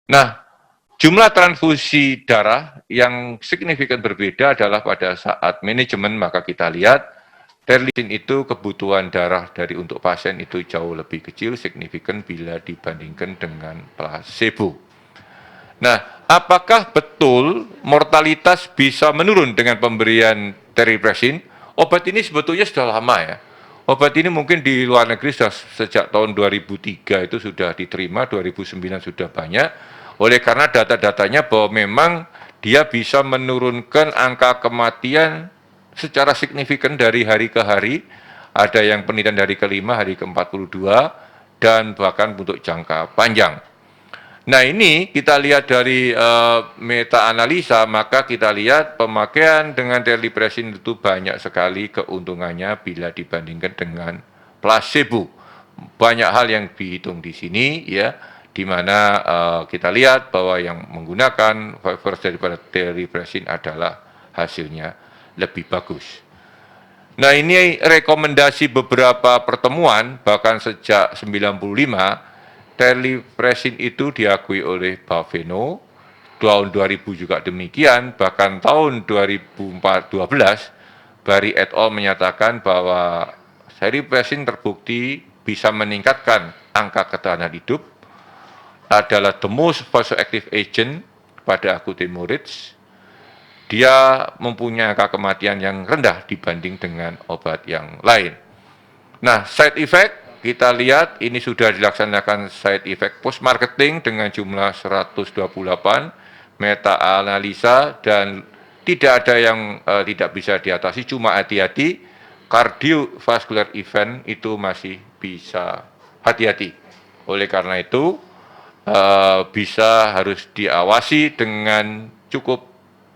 Nah, jumlah transfusi darah yang signifikan berbeda adalah pada saat manajemen, maka kita lihat terlisin itu kebutuhan darah dari untuk pasien itu jauh lebih kecil signifikan bila dibandingkan dengan placebo. Nah, apakah betul mortalitas bisa menurun dengan pemberian teripresin? Obat ini sebetulnya sudah lama ya. Obat ini mungkin di luar negeri sudah sejak tahun 2003 itu sudah diterima, 2009 sudah banyak. Oleh karena data-datanya bahwa memang dia bisa menurunkan angka kematian secara signifikan dari hari ke hari. Ada yang penelitian dari kelima, hari ke-42, dan bahkan untuk jangka panjang. Nah ini kita lihat dari meta-analisa, maka kita lihat pemakaian dengan terlipresin itu banyak sekali keuntungannya bila dibandingkan dengan placebo. Banyak hal yang dihitung di sini ya, di mana kita lihat bahwa yang menggunakan fibers daripada terlipresin adalah hasilnya lebih bagus. Nah ini rekomendasi beberapa pertemuan, bahkan sejak 95, terlipresin itu diakui oleh Baveno, tahun 2000 juga demikian, bahkan tahun 2012, Bari et al. Menyatakan bahwa terlipresin terbukti bisa meningkatkan angka ketahanan hidup, adalah the most vasoactive agent pada akut hemorrhage. Dia mempunyai angka kematian yang rendah dibanding dengan obat yang lain. Nah, side effect kita lihat ini sudah dilaksanakan side effect post marketing dengan jumlah 128 meta analisa dan tidak ada yang tidak bisa diatasi, cuma hati-hati cardiovascular event itu masih bisa hati-hati. Oleh karena itu bisa harus diawasi dengan cukup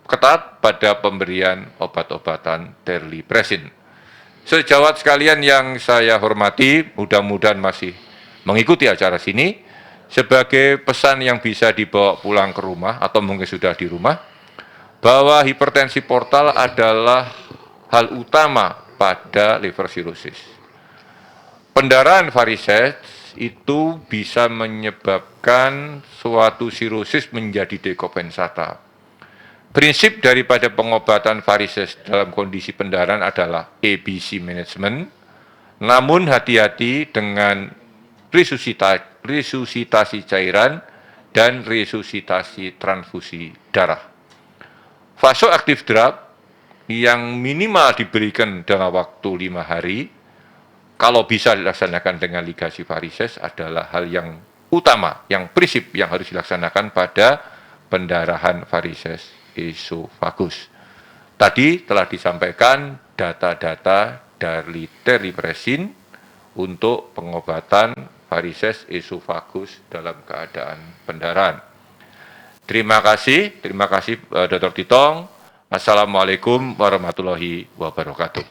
ketat pada pemberian obat-obatan terlipresin. Sejawat sekalian yang saya hormati, mudah-mudahan masih mengikuti acara sini, sebagai pesan yang bisa dibawa pulang ke rumah atau mungkin sudah di rumah, bahwa hipertensi portal adalah hal utama pada liver cirrhosis. Pendarahan varises itu bisa menyebabkan suatu sirosis menjadi dekompensata. Prinsip daripada pengobatan varises dalam kondisi pendarahan adalah ABC management, namun hati-hati dengan resusitasi cairan dan resusitasi transfusi darah. Vasoactive drug yang minimal diberikan dalam waktu 5 hari, kalau bisa dilaksanakan dengan ligasi varises adalah hal yang utama, yang prinsip yang harus dilaksanakan pada pendarahan varises esofagus. Tadi telah disampaikan data-data dari terlipresin untuk pengobatan varises esofagus dalam keadaan pendarahan. Terima kasih Dr. Titong. Assalamualaikum warahmatullahi wabarakatuh.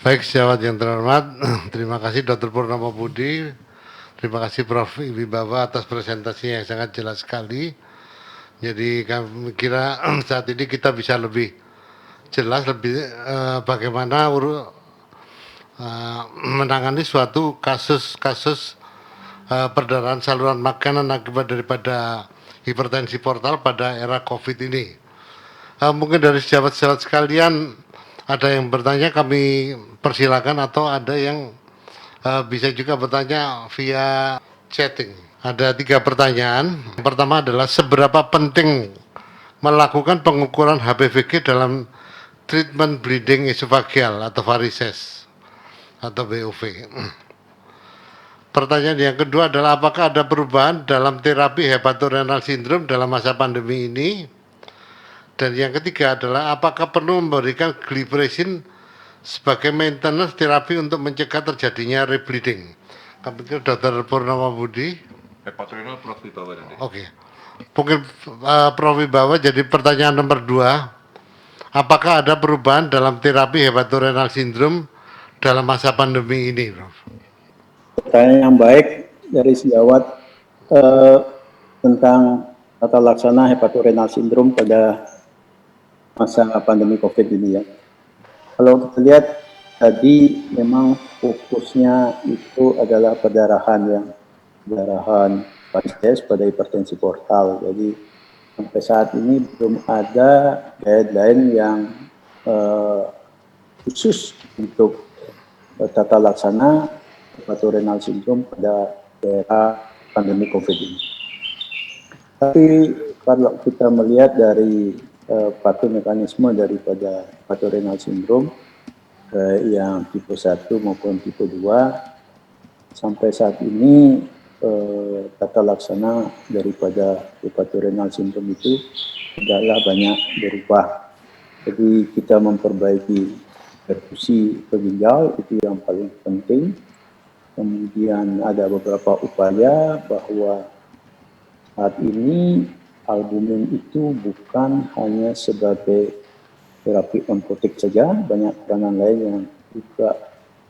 Baik, sejawat yang terhormat, terima kasih Dr. Purnomo Budi, terima kasih Prof. Wibawa atas presentasi yang sangat jelas sekali. Jadi kami kira saat ini kita bisa lebih jelas bagaimana menangani suatu kasus perdarahan saluran makanan akibat daripada hipertensi portal pada era COVID ini. Mungkin dari sejawat-sejawat sekalian ada yang bertanya, kami persilakan, atau ada yang bisa juga bertanya via chatting. Ada 3 pertanyaan. Yang pertama adalah seberapa penting melakukan pengukuran HbVG dalam treatment bleeding esophageal atau varises atau BOV. Pertanyaan yang kedua adalah apakah ada perubahan dalam terapi hepatorenal syndrome dalam masa pandemi ini? Dan yang ketiga adalah apakah perlu memberikan glipresin sebagai maintenance terapi untuk mencegah terjadinya rebleeding? Kami pikir Dr. Purnomo Budi. Hepatorenal Prof. Wibawa nanti. Oke. Mungkin Prof. Wibawa, jadi pertanyaan nomor 2. Apakah ada perubahan dalam terapi hepatorenal syndrome dalam masa pandemi ini, Prof? Pertanyaan yang baik dari sejawat tentang tata laksana hepatorenal syndrome pada masa pandemi COVID ini ya. Kalau kita lihat tadi memang fokusnya itu adalah pendarahan pasien pada hipertensi portal. Jadi sampai saat ini belum ada guideline yang khusus untuk tata laksana hepatorenal sindrom pada daerah pandemi COVID ini. Tapi kalau kita melihat dari patomekanisme daripada hepatorenal sindrom yang tipe 1 maupun tipe 2, sampai saat ini tata laksana daripada hepatorenal sindrom itu tidaklah banyak berubah. Jadi kita memperbaiki perfusi ke ginjal, itu yang paling penting. Kemudian ada beberapa upaya bahwa saat ini albumin itu bukan hanya sebagai terapi onkotik saja, banyak peranan lain yang juga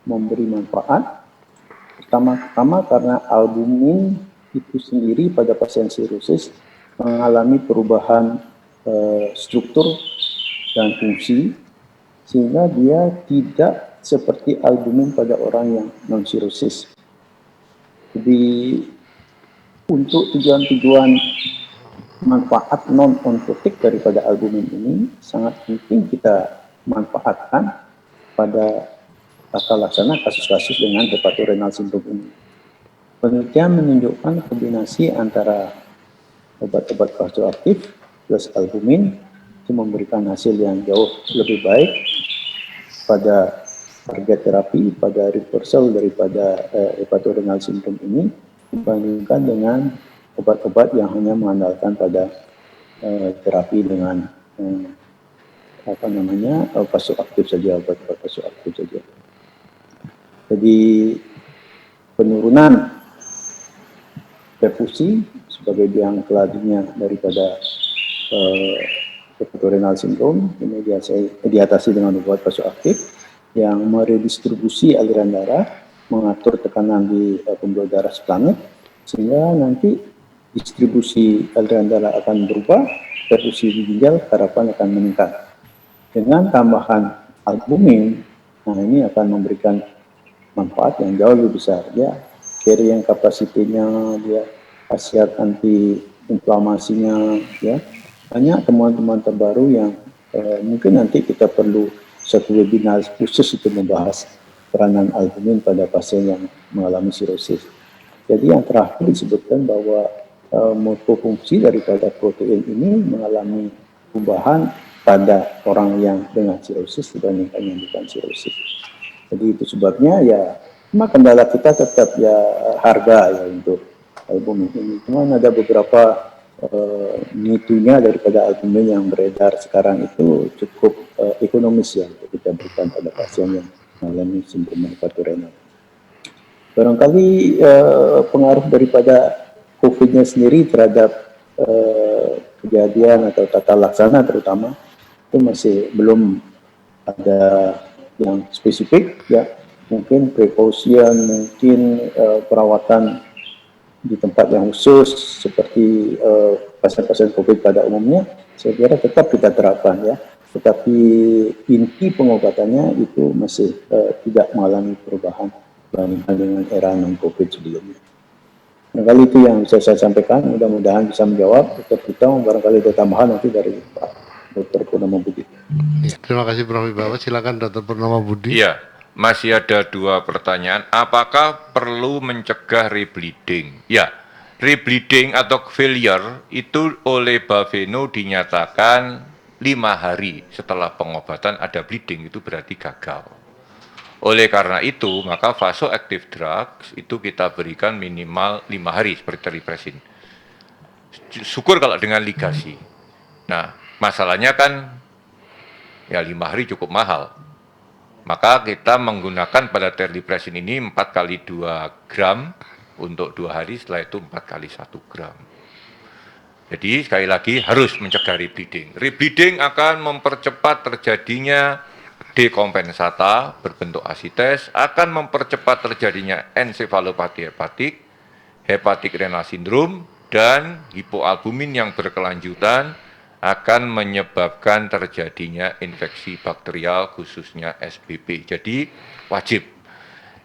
memberi manfaat. Pertama karena albumin itu sendiri pada pasien sirosis mengalami perubahan struktur dan fungsi, sehingga dia tidak seperti albumin pada orang yang non-sirosis. Jadi untuk tujuan-tujuan manfaat non-onkotik daripada albumin ini sangat penting kita manfaatkan pada tata laksana kasus-kasus dengan hepatorenal sindrom ini. Penelitian menunjukkan kombinasi antara obat-obat vasoaktif plus albumin itu memberikan hasil yang jauh lebih baik pada target terapi, pada reversal daripada hepatorenal sindrom ini dibandingkan dengan obat-obat yang hanya mengandalkan pada terapi dengan vasoaktif saja, obat-obat vasoaktif saja. Jadi penurunan perfusi sebagai biang keladinya daripada hepatorenal sindrom ini diatasi dengan obat vasoaktif yang meredistribusi aliran darah, mengatur tekanan di pembuluh darah seplanet, sehingga nanti distribusi aliran darah akan berubah, perfusi di ginjal harapan akan meningkat. Dengan tambahan albumin, nah ini akan memberikan manfaat yang jauh lebih besar. Ya, carrying capacity-nya, dia khasiat anti-inflamasinya, ya. Banyak temuan-temuan terbaru yang mungkin nanti kita perlu satu webinar khusus itu membahas peranan albumin pada pasien yang mengalami sirosis. Jadi yang terakhir disebutkan bahwa multifungsi daripada protein ini mengalami perubahan pada orang yang dengan sirosis dibandingkan yang bukan sirosis. Jadi itu sebabnya ya, cuma kendala kita tetap ya harga ya untuk albumin ini. Cuma ada beberapa mitunya daripada albumin yang beredar sekarang itu cukup ekonomis ya untuk kita berikan pada pasien yang mengalami sindrom hepatorenal. Barangkali pengaruh daripada COVID-nya sendiri terhadap kejadian atau tata laksana terutama itu masih belum ada yang spesifik ya. Mungkin precaution, mungkin perawatan di tempat yang khusus seperti pasien-pasien COVID pada umumnya, saya kira tetap kita terapkan ya. Tetapi inti pengobatannya itu masih tidak mengalami perubahan dibandingkan dengan era non-COVID sebelumnya. Barangkali itu yang bisa saya sampaikan, mudah-mudahan bisa menjawab. Dr. Pitong, barangkali ada tambahan nanti dari Pak Dr. Purnama Budi. Ya, terima kasih Prof. Wibawa. Silakan Dr. Purnama Budi. Iya, masih ada 2 pertanyaan. Apakah perlu mencegah rebleeding? Ya, rebleeding atau failure itu oleh Baveno dinyatakan 5 hari setelah pengobatan ada bleeding, itu berarti gagal. Oleh karena itu, maka vasoactive drugs itu kita berikan minimal 5 hari seperti teripresin. Syukur kalau dengan ligasi. Nah, masalahnya kan ya 5 hari cukup mahal. Maka kita menggunakan pada terlipresin ini 4 kali 2 gram untuk 2 hari, setelah itu 4 kali 1 gram. Jadi sekali lagi harus mencegah rebleeding. Rebleeding akan mempercepat terjadinya dekompensata berbentuk asites, akan mempercepat terjadinya ensefalopati hepatik, hepatic renal syndrome, dan hipoalbumin yang berkelanjutan akan menyebabkan terjadinya infeksi bakterial khususnya SBP. Jadi wajib.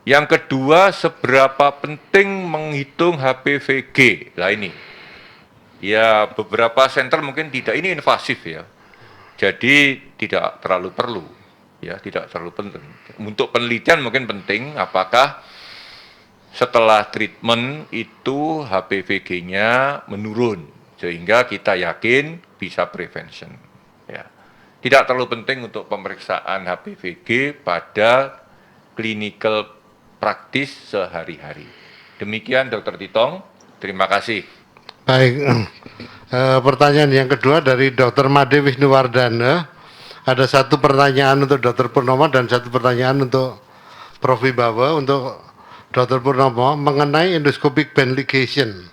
Yang kedua, seberapa penting menghitung HPVG. Lah ini, ya beberapa center mungkin tidak, ini invasif ya. Jadi tidak terlalu perlu, ya tidak terlalu penting. Untuk penelitian mungkin penting, apakah setelah treatment itu HPVG-nya menurun, sehingga kita yakin bisa prevention. Ya. Tidak terlalu penting untuk pemeriksaan HPVG pada clinical praktis sehari-hari. Demikian Dr. Titong, terima kasih. Baik, pertanyaan yang kedua dari Dr. Made Wisnuwardana. Ada satu pertanyaan untuk Dr. Purnomo dan satu pertanyaan untuk Prof. Wibawa. Untuk Dr. Purnomo mengenai endoscopic band ligation.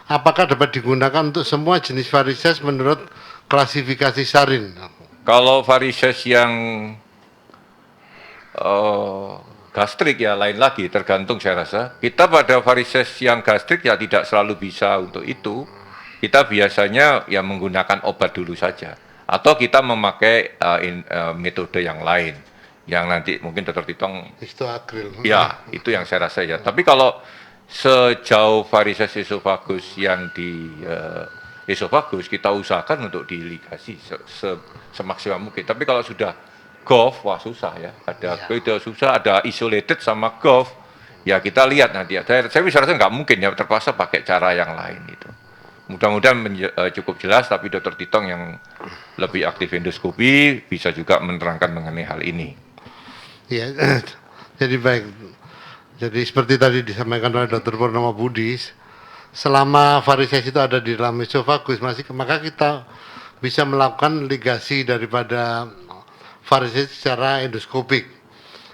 Apakah dapat digunakan untuk semua jenis varises menurut klasifikasi Sarin? Kalau varises yang gastrik ya lain lagi, tergantung saya rasa. Kita pada varises yang gastrik ya tidak selalu bisa untuk itu. Kita biasanya ya menggunakan obat dulu saja. Atau kita memakai metode yang lain. Yang nanti mungkin Dr. Titong. Histoakril. Ya, itu yang saya rasa ya. Tapi kalau sejauh varises esofagus yang di esofagus, kita usahakan untuk diligasi semaksimal mungkin. Tapi kalau sudah GOF, wah susah ya. Ada beda susah, ada isolated sama GOF. Ya kita lihat nanti. Saya bisa rasa nggak mungkin ya, terpaksa pakai cara yang lain itu. Mudah-mudahan cukup jelas, tapi Dr. Titong yang lebih aktif endoskopi bisa juga menerangkan mengenai hal ini. Ya, jadi baik. Jadi seperti tadi disampaikan oleh Dr. Purnomo Budi, selama varises itu ada di dalam esofagus, maka kita bisa melakukan ligasi daripada varises secara endoskopik.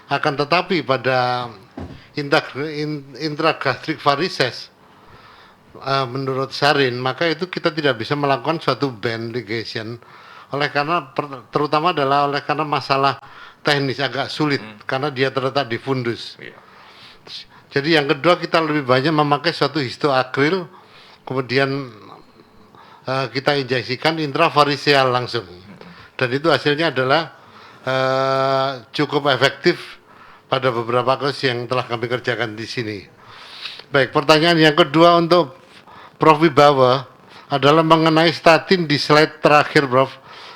Akan tetapi pada intragastric varises, menurut Sarin, maka itu kita tidak bisa melakukan suatu band ligation, terutama adalah oleh karena masalah teknis agak sulit, karena dia terletak di fundus. Jadi yang kedua, kita lebih banyak memakai suatu histoakril, kemudian kita injeksikan intravariseal langsung, dan itu hasilnya adalah cukup efektif pada beberapa kasus yang telah kami kerjakan di sini. Baik, pertanyaan yang kedua untuk Prof. Wibawa adalah mengenai statin di slide terakhir, Prof.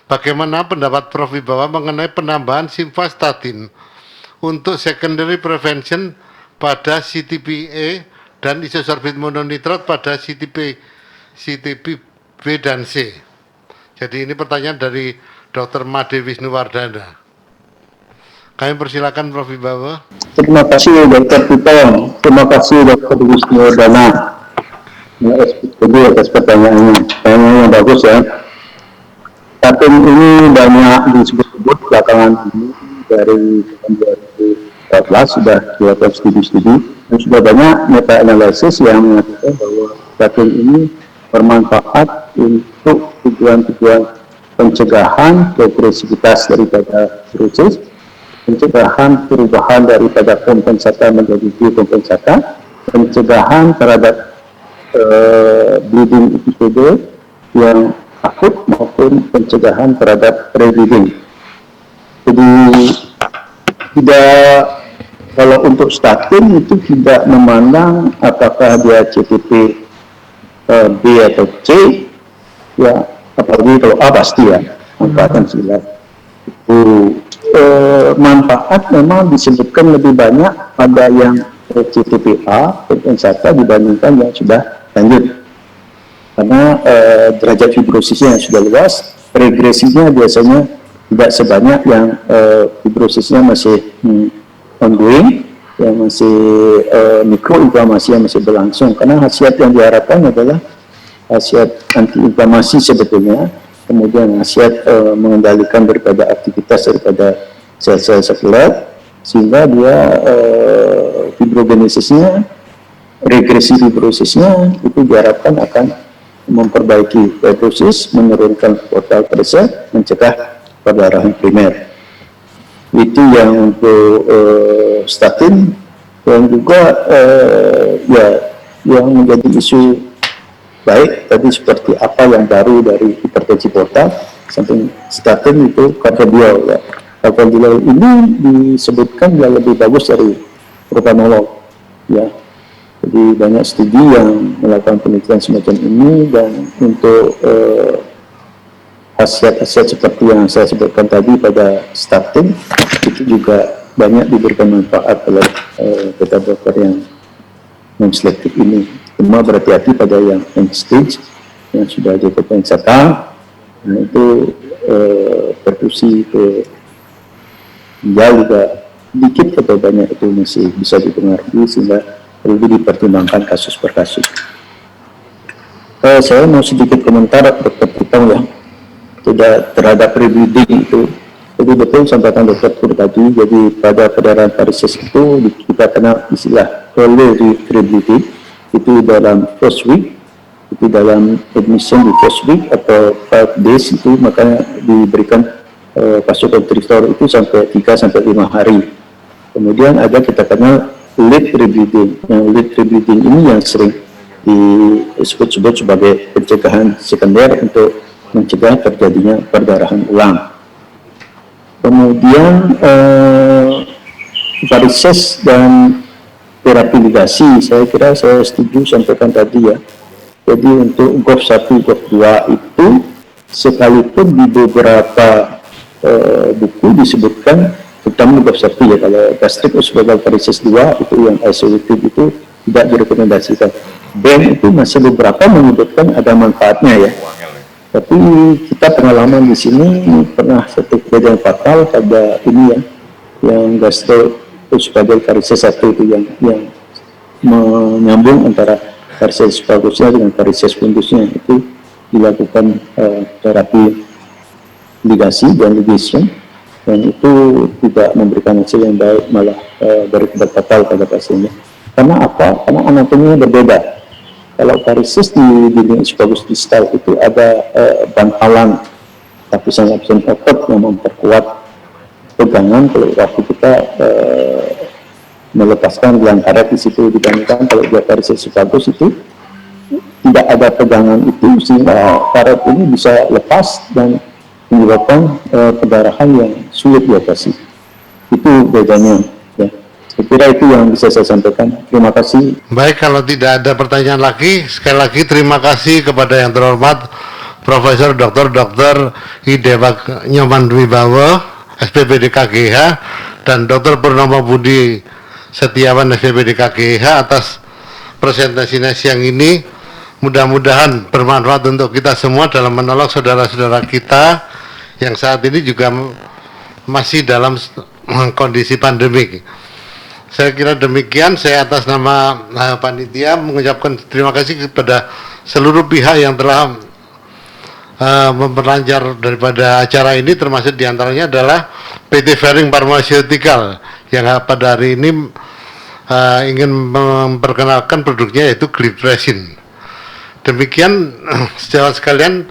Bagaimana pendapat Prof. Wibawa mengenai penambahan simvastatin untuk secondary prevention pada CTPA dan isosorbit mononitrat pada CTP B dan C? Jadi ini pertanyaan dari Dr. Made Wisnuwardana. Kami persilakan Prof. Wibawa. Terima kasih Dr. Titong, terima kasih Dr. Wisnuwardana atas pertanyaannya. Pertanyaannya bagus ya. Statin ini banyak disebut-sebut belakangan ini, dari tahun 2014 sudah dilakukan studi-studi dan sudah banyak meta-analisis yang mengatakan bahwa statin ini bermanfaat untuk tujuan-tujuan pencegahan progresivitas daripada viruses, pencegahan perubahan daripada kompensata menjadi dekompensata, pencegahan terhadap bleeding episode yang akut maupun pencegahan terhadap pre-bleeding. Jadi tidak, kalau untuk statin itu tidak memandang apakah dia CTP B atau C, ya apalagi kalau A pasti ya manfaatkan jelas. Manfaat memang disebutkan lebih banyak pada yang CTPA kompensata dibandingkan yang sudah lanjut, karena derajat fibrosisnya yang sudah luas, regresinya biasanya tidak sebanyak yang fibrosisnya masih ongoing, yang masih mikroinflamasi yang masih berlangsung, karena khasiat yang diharapkan adalah khasiat antiinflamasi sebetulnya, kemudian khasiat mengendalikan daripada aktivitas daripada sel-sel sekuler, sehingga dia fibrogenesisnya, regresi fibrosisnya itu diharapkan akan memperbaiki fibrosis, menurunkan portal pressure, mencegah perdarahan primer. Itu yang untuk statin, dan juga ya yang menjadi isu baik tadi seperti apa yang baru dari hipertensi portal sampai statin itu carvedilol ya. Carvedilol ini disebutkan yang lebih bagus dari propranolol ya. Jadi banyak studi yang melakukan penelitian semacam ini, dan untuk khasiat-khasiat seperti yang saya sebutkan tadi pada statin itu juga banyak diberikan manfaat oleh dokter-dokter yang non-selektif ini. Cuma berhati-hati pada yang end stage yang sudah cukup settle, nah itu perfusi ke ginjal juga sedikit atau banyak itu masih bisa dipengaruhi, sehingga perlu dipertimbangkan kasus per kasus. Saya mau sedikit komentar Dr. Pitong ya, tidak terhadap rebleeding itu. Jadi betul sampaikan Dr. Tur tadi, jadi pada perdarahan varises itu kita kenal istilah early rebleeding, itu dalam first week, itu dalam admission di first week atau 5 days itu, makanya diberikan vasoconstrictor itu sampai 3-5 hari. Kemudian ada kita kenal late rebleeding. Yang late rebleeding ini yang sering disebut-sebut sebagai pencegahan sekunder untuk mencegah terjadinya perdarahan ulang. Kemudian varises dan terapi ligasi, saya kira saya setuju sampaikan tadi ya. Jadi untuk GOV1, GOV2 itu sekalipun di beberapa buku disebutkan, terutama di GOV1 ya, kalau gastric esophageal varices 2 itu yang isolated itu tidak direkomendasikan. BEM itu masih beberapa menyebutkan ada manfaatnya ya. Tapi kita pengalaman di sini pernah satu kejadian fatal pada ini ya, yang gastroesophageal varices 1 itu yang menyambung antara varices esophageusnya dengan varices fundusnya, itu dilakukan terapi ligasi dan ligation, dan itu tidak memberikan hasil yang baik, malah berakibat fatal pada pasiennya. Karena apa? Karena anatominya berbeda. Kalau varises di dinding esophagus distal itu ada bantalan lapisan-lapisan otot yang memperkuat pegangan kalau waktu kita melepaskan gelang karet di situ, dibandingkan kalau di varises esophagus itu tidak ada pegangan itu, sehingga karet ini bisa lepas dan menyebabkan perdarahan yang sulit diatasi. Itu bedanya ya. Saya kira itu yang bisa saya sampaikan. Terima kasih. Baik, kalau tidak ada pertanyaan lagi, sekali lagi terima kasih kepada yang terhormat Profesor Dr. Idewa Nyoman Wibawa, SPPD KGH, dan Dr. Purnomo Budi Setiawan, SPPD KGH, atas presentasinya siang ini. Mudah-mudahan bermanfaat untuk kita semua dalam menolong saudara-saudara kita yang saat ini juga masih dalam kondisi pandemik. Saya kira demikian. Saya atas nama panitia mengucapkan terima kasih kepada seluruh pihak yang telah memperlancar daripada acara ini, termasuk diantaranya adalah PT Ferring Pharmaceutical yang pada hari ini ingin memperkenalkan produknya, yaitu Glipresin. Demikian sejawat sekalian,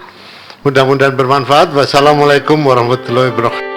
mudah-mudahan bermanfaat. Wassalamualaikum warahmatullahi wabarakatuh.